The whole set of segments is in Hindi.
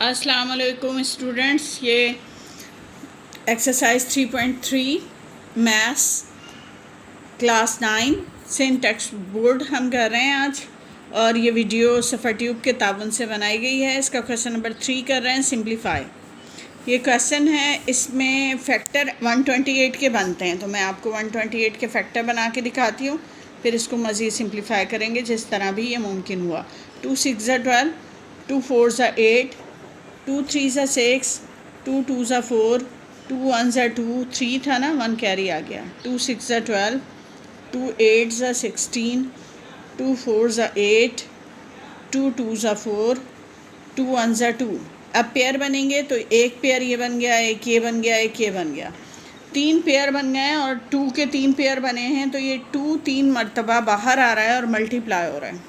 अस्सलाम वालेकुम स्टूडेंट्स, ये exercise 3.3 maths class 9 Sindh text board हम कर रहे हैं आज। और ये वीडियो सफ़र ट्यूब के ताबन से बनाई गई है। इसका क्वेश्चन नंबर 3 कर रहे हैं, सिंप्लीफाई। ये क्वेश्चन है, इसमें फैक्टर 128 के बनते हैं, तो मैं आपको 128 के फैक्टर बना के दिखाती हूँ, फिर इसको मज़ीद सिंप्लीफाई करेंगे जिस तरह भी ये मुमकिन हुआ। 2 6 12, 2 4 8, 2 3 6, 2 2 4, 2 1 2, 3 था ना, 1 कैरी आ गया। 2 6 12, 2 8 16, 2 4 8, 2 2 4, 2 1 2। अब पेयर बनेंगे तो एक पेयर ये बन गया, एक ये बन गया, एक ये बन गया, 3 पेयर बन गए और 2 के 3 पेयर बने हैं, तो ये 2 3 मरतबा बाहर आ रहा है और मल्टीप्लाई हो रहा है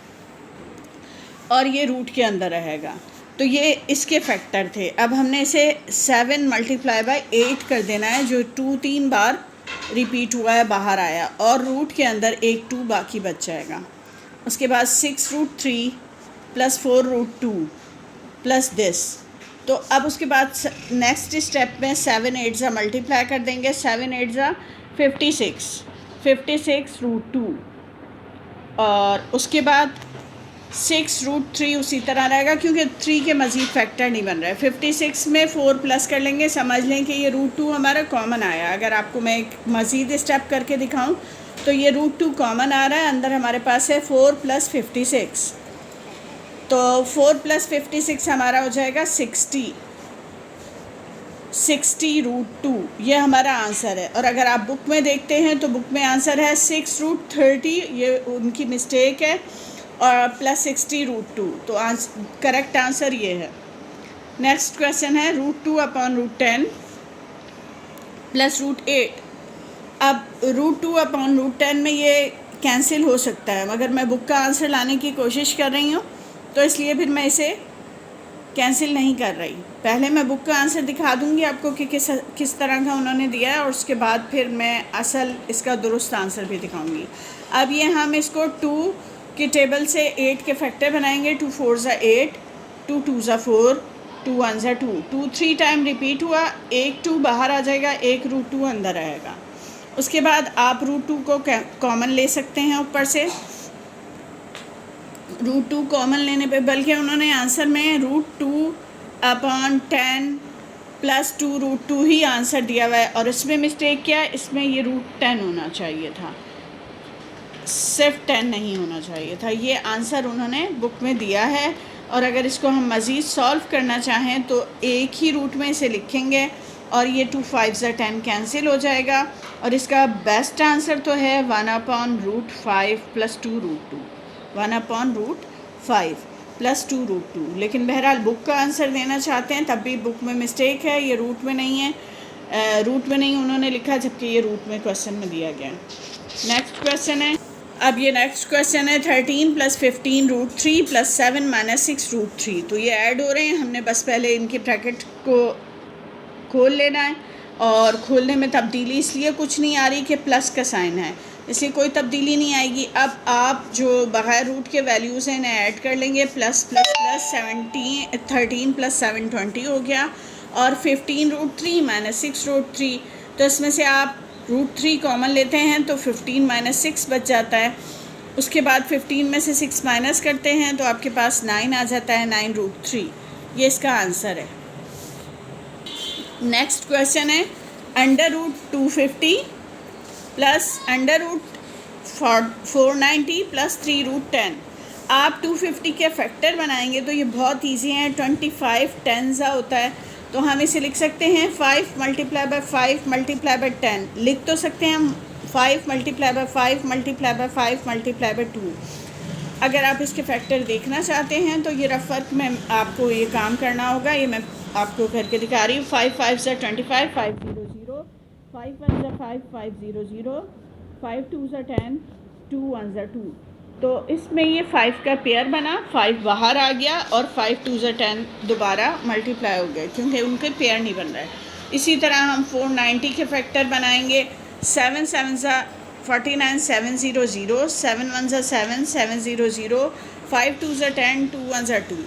और ये रूट के अंदर रहेगा। तो ये इसके फैक्टर थे। अब हमने इसे 7 × 8 कर देना है, जो 2 3 बार रिपीट हुआ है, बाहर आया, और रूट के अंदर एक 2 बाकी बच जाएगा। उसके बाद 6√3 + 4√2 प्लस दिस। तो अब उसके बाद नेक्स्ट स्टेप में 7 8 मल्टीप्लाई कर देंगे। 7 8 56, 56√2, और उसके बाद 6√3 उसी तरह रहेगा, क्योंकि 3 के मज़ीद फैक्टर नहीं बन रहा है। 56 में 4 प्लस कर लेंगे, समझ लें कि ये √2 हमारा कॉमन आया। अगर आपको मैं एक मज़ीद स्टेप करके दिखाऊं तो ये √2 कॉमन आ रहा है, अंदर हमारे पास है 4 + 56, तो 4 + 56 हमारा हो जाएगा 60 √2। ये हमारा आंसर है। और अगर आप बुक में देखते हैं तो बुक में आंसर है 6√30, ये उनकी मिस्टेक है, और प्लस 60√2, तो करेक्ट आंसर ये है। नेक्स्ट क्वेश्चन है √2/√10 + √8। अब √2/√10 में ये कैंसिल हो सकता है, मगर मैं बुक का आंसर लाने की कोशिश कर रही हूँ, तो इसलिए फिर मैं इसे कैंसिल नहीं कर रही। पहले मैं बुक का आंसर दिखा दूँगी आपको कि किस तरह का उन्होंने दिया है, और उसके बाद फिर मैं असल इसका दुरुस्त आंसर भी दिखाऊँगी। अब ये हम इसको 2 की टेबल से 8 के फैक्टर बनाएंगे। 2 4 8, 2 2 4, 2 1 2, 2 3 टाइम रिपीट हुआ, एक 2 बाहर आ जाएगा, एक √2 अंदर आएगा। उसके बाद आप √2 को कॉमन ले सकते हैं ऊपर से। √2 कॉमन लेने पे, बल्कि उन्होंने आंसर में √2/10 + 2 √2 ही आंसर दिया हुआ है, और इसमें मिस्टेक क्या है, इसमें ये √10 होना चाहिए था, सिर्फ 10 नहीं होना चाहिए था। ये आंसर उन्होंने बुक में दिया है, और अगर इसको हम मज़ीद सॉल्व करना चाहें तो एक ही रूट में इसे लिखेंगे, और ये 2 5 10 कैंसिल हो जाएगा, और इसका बेस्ट आंसर तो है 1/√5 + 2 √2, 1/√5 + 2 √2। लेकिन बहरहाल बुक का आंसर देना चाहते हैं, तब भी बुक में मिस्टेक है, ये रूट में नहीं है, रूट में नहीं उन्होंने लिखा, जबकि ये रूट में क्वेश्चन में दिया गया। नेक्स्ट क्वेश्चन है, अब ये नेक्स्ट क्वेश्चन है 13 + 15 √3 + 7 - 6 √3। तो ये ऐड हो रहे हैं, हमने बस पहले इनके ब्रैकेट को खोल लेना है, और खोलने में तब्दीली इसलिए कुछ नहीं आ रही कि प्लस का साइन है, इसलिए कोई तब्दीली नहीं आएगी। अब आप जो बगैर रूट के वैल्यूज़ हैं इन्हें ऐड कर लेंगे। +++ 13 + 7 20 हो गया, और 15 √3 - 6 √3, तो इसमें से आप √3 कॉमन लेते हैं तो 15 - 6 बच जाता है। उसके बाद 15 में से 6 माइनस करते हैं तो आपके पास 9 आ जाता है, 9 √3। ये इसका आंसर है। नेक्स्ट क्वेश्चन है √250 + √490 + 3 √10। आप 250 के फैक्टर बनाएंगे तो ये बहुत ईजी है। 25 10 होता है, तो हम इसे लिख सकते हैं 5 × 5 × 10। लिख तो सकते हैं हम 5 × 5 × 5 × 2। अगर आप इसके फैक्टर देखना चाहते हैं तो ये रफ वर्क में आपको ये काम करना होगा। ये मैं आपको करके दिखा रही हूँ। 5 5 25, 5 0 0, 5 1 5 5 0 0, 5 2 10, 2 1 2। तो इसमें ये 5 का पेयर बना, 5 बाहर आ गया, और 5 2 10 दोबारा मल्टीप्लाई हो गए, क्योंकि उनके पेयर नहीं बन रहा है। इसी तरह हम 490 के फैक्टर बनाएंगे। 7 7 49, 7 0 0, 7 1 7 7 0 0, 5 2 10, 2 1 2।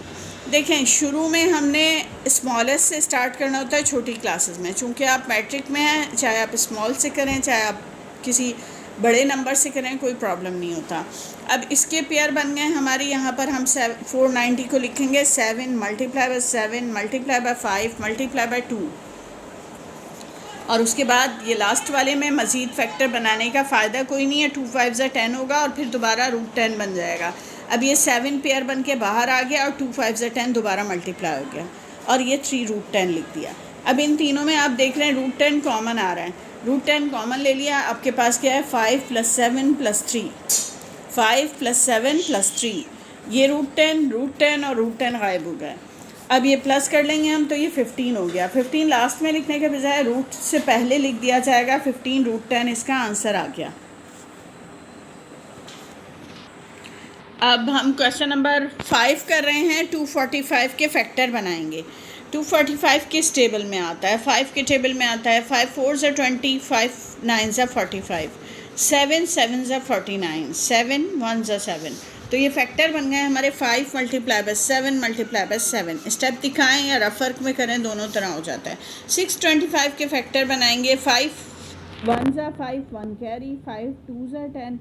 देखें, शुरू में हमने स्मॉलेस्ट से स्टार्ट करना होता है छोटी क्लासेस में। चूँकि आप मैट्रिक में हैं, चाहे आप स्मॉल से करें चाहे आप किसी बड़े नंबर से करें, कोई प्रॉब्लम नहीं होता। अब इसके पेयर बन गए हमारे, यहाँ पर हम 490 को लिखेंगे 7 multiply by 7 multiply by 5 multiply by 2। और उसके बाद ये लास्ट वाले में मज़ीद फैक्टर बनाने का फ़ायदा कोई नहीं है। 2 5 ज़ा 10 होगा और फिर दोबारा √10 बन जाएगा। अब ये 7 पेयर बन के बाहर आ गया और 2 5 ज़ा 10 दोबारा मल्टीप्लाई हो गया और ये 3√10 लिख दिया। अब इन तीनों में आप देख रहे हैं √10 कॉमन आ रहा है। √10 कॉमन ले लिया, आपके पास क्या है 5 + 7 + 3, 5 + 7 + 3, ये √10 और √10 गायब हो गए। अब ये प्लस कर लेंगे हम तो ये 15 हो गया। 15 लास्ट में लिखने के बजाय रूट से पहले लिख दिया जाएगा। 15 √10 इसका आंसर आ गया। अब हम क्वेश्चन नंबर 5 कर रहे हैं। 245 के फैक्टर बनाएंगे। 245 किस टेबल में आता है? 5 के टेबल में आता है। 5 4 ज़ा 20, 5 9 ज़ा 45, 7 7 ज़ा 49, 7 1 ज़ा 7। तो ये फैक्टर बन गए हमारे 5 multiply by 7 multiply by 7। Step दिखाएं या रफ वर्क में करें, दोनों तरह हो जाता है। 625 के फैक्टर बनाएंगे। 5 1 ज़ा 5 1 कैरी, 5 2 ज़ा 10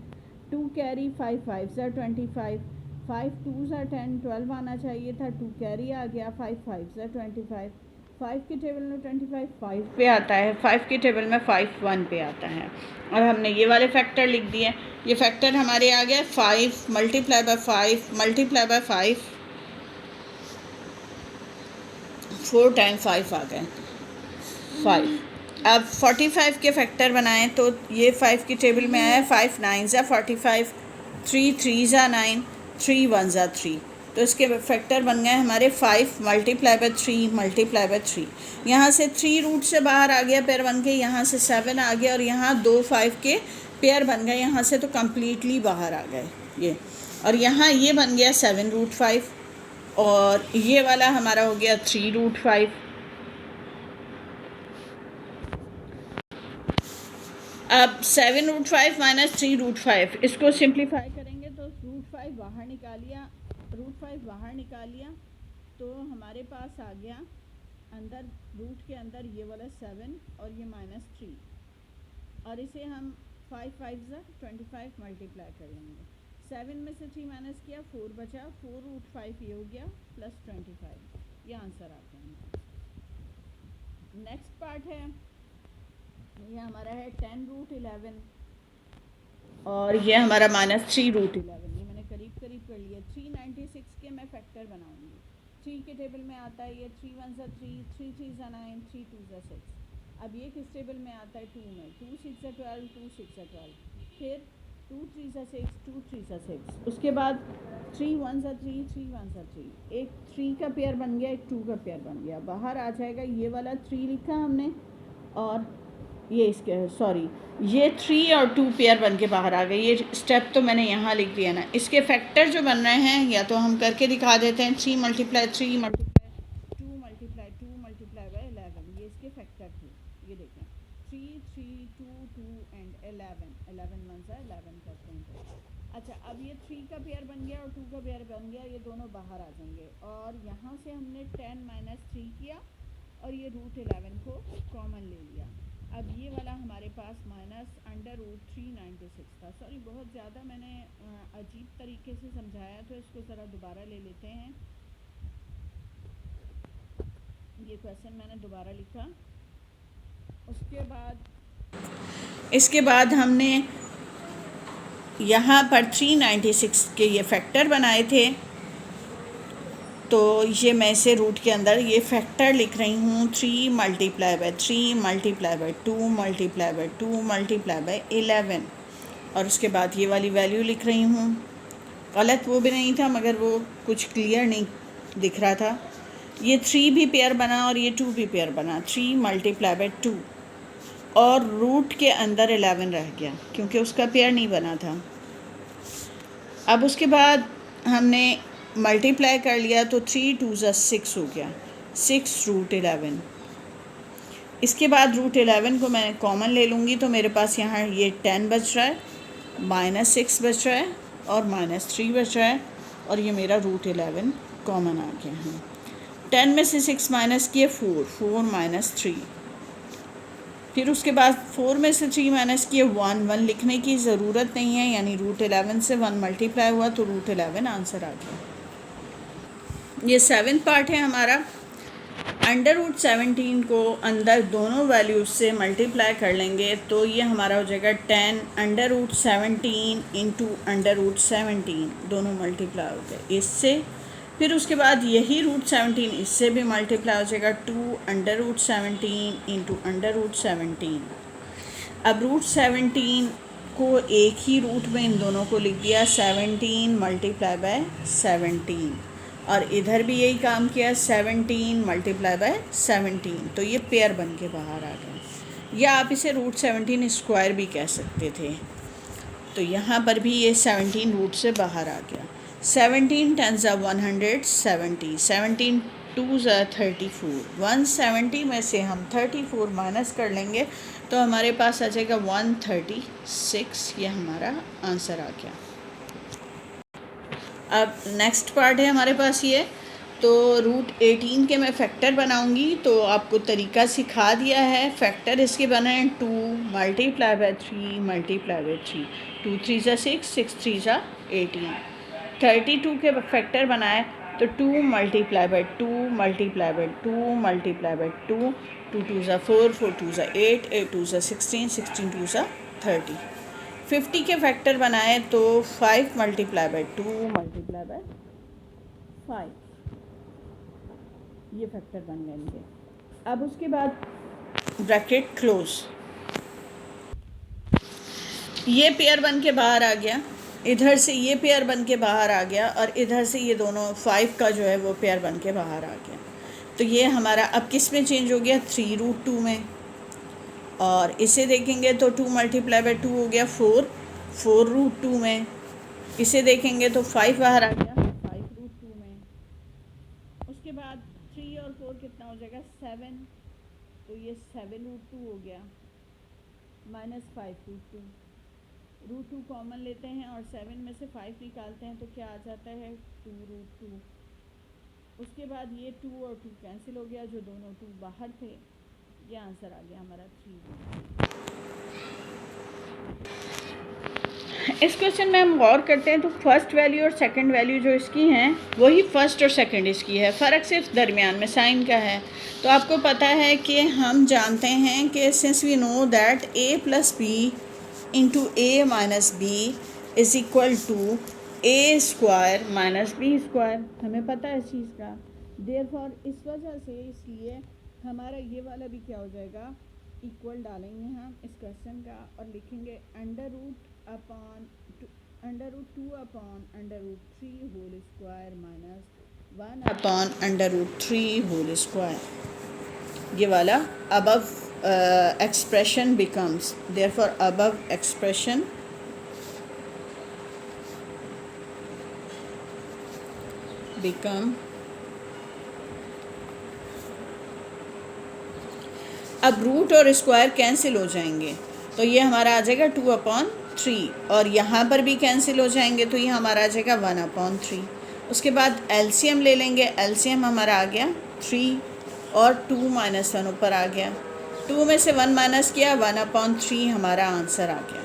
2 कैरी, 5 5 ज़ा 25, 5 2 ज़ा 10 12 आना चाहिए था, 2 कैरी आ गया, 5 5 ज़ा 25। 5 के टेबल में 25 5 पे आता है, 5 के टेबल में 5 1 पे आता है। और हमने ये वाले फैक्टर लिख दिए। ये फैक्टर हमारे आ गए 5 multiply by 5 multiply by 5, 4 time 5 आ गए 5। अब 45 के फैक्टर बनाएं तो ये 5 की टेबल में आया 5 9 ज़ा 45, 3 3 ज़ा 9, 3 1 ज़ा 3। तो इसके फैक्टर बन गए हमारे 5 मल्टीप्लाई बाय 3 मल्टीप्लाई बाय 3। यहाँ से 3 रूट से बाहर आ गया पेयर बन के, यहाँ से 7 आ गया और यहाँ 2 5 के पेयर बन गए, यहाँ से तो कम्प्लीटली बाहर आ गए ये। और यहाँ ये बन गया 7 √5 और ये वाला हमारा हो गया 3 √5। अब 7 √5 माइनस 3 √5, इसको सिंप्लीफाई करेंगे तो √5 बाहर निकालिया, √5 बाहर निकालिया तो हमारे पास आ गया अंदर रूट के अंदर ये वाला 7 और ये -3 और इसे हम 5 5 ज़ा 25 मल्टीप्लाई कर लेंगे। 7 में से 3 माइनस किया 4 बचा, 4 √5 ये हो गया प्लस 25, ये आंसर आ गया। नेक्स्ट पार्ट है, ये हमारा है 10 √11 और ये हमारा -3 √11। ये मैंने करीब करीब कर लिया। 396 के मैं फैक्टर बनाऊंगी। 3 के टेबल में आता है ये 3 1 ज़ा 3, 3 3 ज़ा 9, 3 2 ज़ा 6। अब ये किस टेबल में आता है? 2 में। 2 6 ज़ा 12, 2 6 ज़ा 12, फिर 2 3 ज़ा 6, 2 3 ज़ा 6। उसके बाद 3 1 ज़ा 3, 3 1 ज़ा 3। एक 3 का पेयर बन गया, एक 2 का पेयर बन गया। बाहर आ जाएगा ये वाला 3 लिखा हमने और ये इसके ये 3 और 2 पेयर बन के बाहर आ गए। ये स्टेप तो मैंने यहाँ लिख दिया ना। इसके फैक्टर जो बन रहे हैं या तो हम करके दिखा देते हैं। 3 multiply 3 multiply 2 multiply 2 multiply by 11, ये इसके फैक्टर थे। ये देखें 3 3 2 2 एंड 11 11 1 ज़ा 11 करते हैं। अच्छा, अब ये 3 का पेयर बन गया और 2 का पेयर बन गया, ये दोनों बाहर आ जाएंगे और यहाँ से हमने 10 - 3 किया और ये √11 को कॉमन ले लिया। अब ये वाला हमारे पास -√396 था। सॉरी, बहुत ज़्यादा मैंने अजीब तरीके से समझाया तो इसको ज़रा दोबारा ले लेते हैं। ये क्वेश्चन मैंने दोबारा लिखा। इसके बाद हमने यहाँ पर 396 के ये फैक्टर बनाए थे, तो ये मैं इसे रूट के अंदर ये फैक्टर लिख रही हूँ। 3 multiply by 3 multiply by 2 multiply by 2 multiply by 11 और उसके बाद ये वाली वैल्यू लिख रही हूँ। गलत वो भी नहीं था मगर वो कुछ क्लियर नहीं दिख रहा था। ये 3 भी पेयर बना और ये 2 भी पेयर बना। 3 मल्टीप्लाई बाय 2 और रूट के अंदर 11 रह गया क्योंकि उसका पेयर नहीं बना था। अब उसके बाद हमने मल्टीप्लाई कर लिया तो 3 2 ज़ा 6 हो गया, 6 √11। इसके बाद √11 को मैं कॉमन ले लूँगी तो मेरे पास यहाँ ये 10 बच रहा है, -6 बच रहा है और -3 बच रहा है और ये मेरा √11 कॉमन आ गया है। 10 में से 6 माइनस किए 4, 4 माइनस 3। फिर उसके बाद 4 में से 3 माइनस किए 1, 1 लिखने की ज़रूरत नहीं है, यानी √11 से 1 मल्टीप्लाई हुआ तो √11 आंसर आ गया। ये 7th पार्ट है हमारा। √17 को अंदर दोनों वैल्यूज से मल्टीप्लाई कर लेंगे तो ये हमारा हो जाएगा 10 √17 इंटू √17, दोनों मल्टीप्लाई हो गए इससे। फिर उसके बाद यही √17 इससे भी मल्टीप्लाई हो जाएगा 2 √17 इंटू √17। अब √17 को एक ही रूट में इन दोनों को लिख दिया 17 मल्टीप्लाई बाय 17, और इधर भी यही काम किया 17 मल्टीप्लाई बाय 17, तो ये पेयर बन के बाहर आ गया। या आप इसे √17 स्क्वायर भी कह सकते थे। तो यहाँ पर भी ये 17 रूट से बाहर आ गया। 17 10 170, 17 2 34, 170 में से हम 34 माइनस कर लेंगे तो हमारे पास आ जाएगा 136। ये हमारा आंसर आ गया। अब नेक्स्ट पार्ट है हमारे पास ये, तो √18 के मैं फैक्टर बनाऊंगी, तो आपको तरीका सिखा दिया है। फैक्टर इसके बने हैं 2 मल्टीप्लाई बाय 3 मल्टीप्लाई बाय 3, 2 3 ज़ा 6, 6 3 ज़ा 18। 32 के फैक्टर बनाए तो 2 multiply by 2 multiply by 2 multiply by 2, 2 2 ज़ा 4, 4 2 ज़ा 8, 8 2 ज़ा 16, 16 2 ज़ा 30। 50 के फैक्टर बनाए तो 5 मल्टीप्लाई बाय 2 मल्टीप्लाई बाय 5, ये फैक्टर बन गए इनके। अब उसके बाद ब्रैकेट क्लोज, ये पेयर बन के बाहर आ गया, इधर से ये पेयर बन के बाहर आ गया, और इधर से ये दोनों 5 का जो है वो पेयर बन के बाहर आ गया। तो ये हमारा अब किस में चेंज हो गया, 3√2 में। और इसे देखेंगे तो 2 मल्टीप्लाई बाय 2 हो गया 4, 4√2 में। इसे देखेंगे तो 5 बाहर आ गया 5√2 में। उसके बाद 3 और 4 कितना हो जाएगा 7, तो ये 7√2 हो गया माइनस 5√2। √2 कॉमन लेते हैं और 7 में से 5 निकालते हैं तो क्या आ जाता है 2√2। उसके बाद ये 2 और 2 कैंसिल हो गया, जो दोनों 2 बाहर थे, ये आंसर आ गया हमारा 3। इस क्वेश्चन में हम गौर करते हैं तो फर्स्ट वैल्यू और सेकंड वैल्यू जो इसकी हैं वही फर्स्ट और सेकंड इसकी है, फ़र्क सिर्फ दरमियान में साइन का है। तो आपको पता है कि हम जानते हैं कि since we know that a + b into a minus b is equal to a square minus b square, हमें पता है इस चीज़ का। देयरफॉर इस वजह से इसलिए हमारा ये वाला भी क्या हो जाएगा, इक्वल डालेंगे हम इस क्वेश्चन का और लिखेंगे √2 upon √3 whole square minus 1 upon √3 whole square. ये वाला above expression becomes, therefore above expression become, अब रूट और स्क्वायर कैंसिल हो जाएंगे तो ये हमारा आ जाएगा 2/3, और यहाँ पर भी कैंसिल हो जाएंगे तो ये हमारा आ जाएगा 1/3। उसके बाद एलसीएम ले लेंगे, एलसीएम हमारा आ गया 3 और 2 - 1 ऊपर आ गया, 2 में से 1 माइनस किया 1/3 हमारा आंसर आ गया।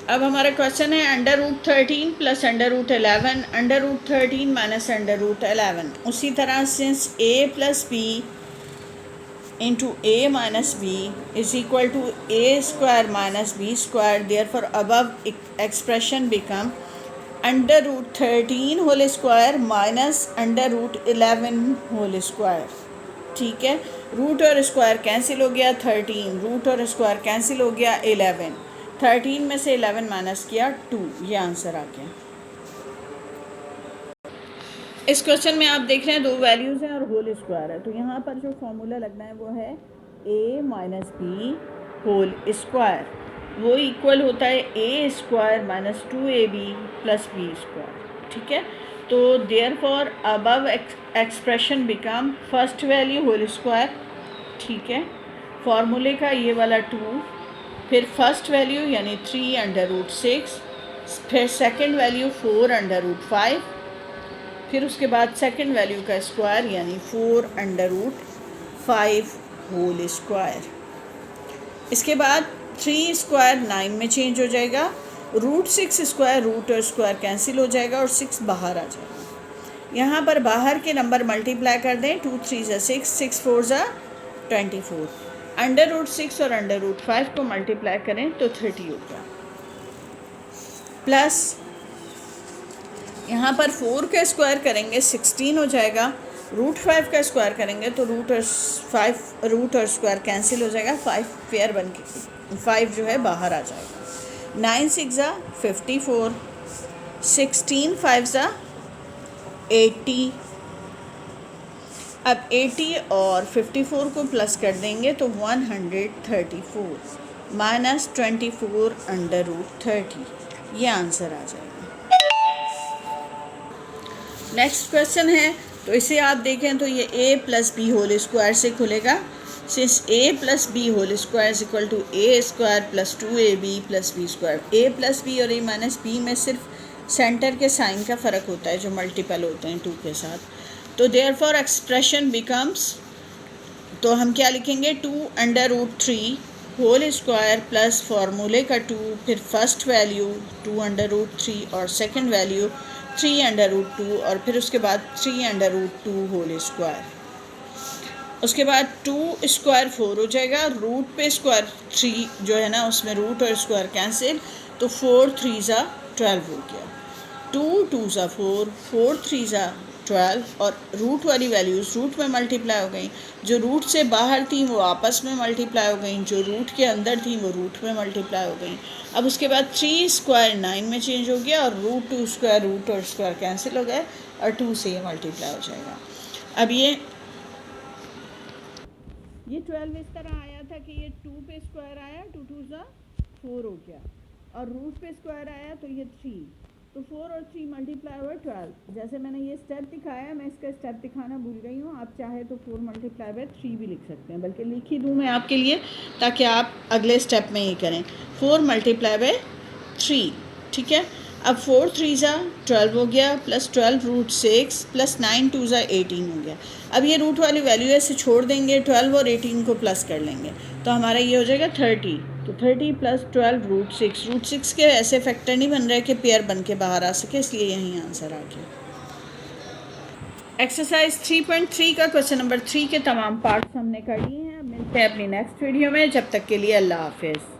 अब हमारा क्वेश्चन है √13 + √11, √13 माइनस √11। उसी तरह since a + b into a minus b is equal to a square minus b square, therefore above expression become √13 whole square minus √11 whole square. ठीक है, रूट और स्क्वायर कैंसिल हो गया 13, रूट और स्क्वायर कैंसिल हो गया 11, 13 में से 11 माइनस किया 2, ये आंसर आ गया। इस क्वेश्चन में आप देख रहे हैं 2 वैल्यूज़ हैं और होल स्क्वायर है, तो यहाँ पर जो फॉर्मूला लगना है वो है a minus b whole square, वो इक्वल होता है a square minus 2ab plus b square. ठीक है, तो therefore above expression become first value whole square. ठीक है, फार्मूले का ये वाला 2, फिर फर्स्ट वैल्यू यानी 3 √6, फिर सेकंड वैल्यू 4√5, फिर उसके बाद सेकंड वैल्यू का स्क्वायर यानी 4√5 होल स्क्वायर। इसके बाद 3 स्क्वायर 9 में चेंज हो जाएगा, √6 स्क्वायर रूट और स्क्वायर कैंसिल हो जाएगा और 6 बाहर आ जाएगा। यहाँ पर बाहर के नंबर मल्टीप्लाई कर दें, 2 3 ज़ा 6, 6 4 ज़ा 24, √6 और √5 को मल्टीप्लाई करें तो 30 हो गया, प्लस यहाँ पर 4 का स्क्वायर करेंगे 16 हो जाएगा, √5 का स्क्वायर करेंगे तो रूट और स्क्वायर कैंसिल हो जाएगा, 5 पेयर बन के 5 जो है बाहर आ जाएगा। 9 6 ज़ा 54, 16 5 ज़ा 80। अब 80 और 54 को प्लस कर देंगे तो 134 माइनस 24/√30, ये आंसर आ जाएगा। नेक्स्ट क्वेश्चन है, तो इसे आप देखें तो ये a + b होल स्क्वायर से खुलेगा। Since a + b whole square is equal to a square + 2ab + b square. a + b और a - b में सिर्फ सेंटर के साइन का फ़र्क होता है जो मल्टीपल होते हैं 2 के साथ। तो देयरफॉर एक्सप्रेशन बिकम्स, तो हम क्या लिखेंगे 2√3 होल स्क्वायर प्लस फार्मूले का 2, फिर फर्स्ट वैल्यू 2√3 और सेकंड वैल्यू 3√2 और फिर उसके बाद 3√2 होल स्क्वायर। उसके बाद 2 स्क्वायर 4 हो जाएगा, रूट पे स्क्वायर 3 जो है ना उसमें रूट और स्क्वायर कैंसिल, तो 4 3 ज़ा 12 हो गया, 2 2 ज़ा 4, 4 3 ज़ा 12 और रूट वाली वैल्यूज़ रूट में मल्टीप्लाई हो गई, जो रूट से बाहर थी वो आपस में मल्टीप्लाई हो गई, जो रूट के अंदर थी वो रूट में मल्टीप्लाई हो गई। अब उसके बाद 3 स्क्वायर 9 में चेंज हो गया और √2 स्क्वायर रूट और स्क्वायर कैंसिल हो गए और 2 से ये मल्टीप्लाई हो जाएगा। अब ये 12 इस तरह आया था कि ये 2 पे स्क्वायर आया, 2 2 ज़ा 4 हो गया और रूट पे स्क्वायर आया तो ये 3, तो 4 और 3 मल्टीप्लाई हुआ 12। जैसे मैंने ये स्टेप दिखाया, मैं इसका स्टेप दिखाना भूल गई हूँ, आप चाहे तो 4 मल्टीप्लाई बाय 3 भी लिख सकते हैं, बल्कि लिख ही दूँ मैं आपके लिए ताकि आप अगले स्टेप में ही करें। 4 मल्टीप्लाई बाय 3, ठीक है। अब 4 3 ज़ा 12 हो गया, प्लस 12 √6 प्लस 9 2 ज़ा 18 हो गया। अब ये रूट वाली वैल्यू ऐसे छोड़ देंगे, 12 और 18 को प्लस कर लेंगे तो हमारा ये हो जाएगा 30। तो 30 + 12 √6 के ऐसे फैक्टर नहीं बन रहे कि पेयर बन के बाहर आ सके, इसलिए यही आंसर आ गया। एक्सरसाइज 3.3 का क्वेश्चन नंबर 3 के तमाम पार्ट्स हमने कर लिए हैं। अब मिलते हैं अपनी नेक्स्ट वीडियो में, जब तक के लिए अल्लाह हाफिज़।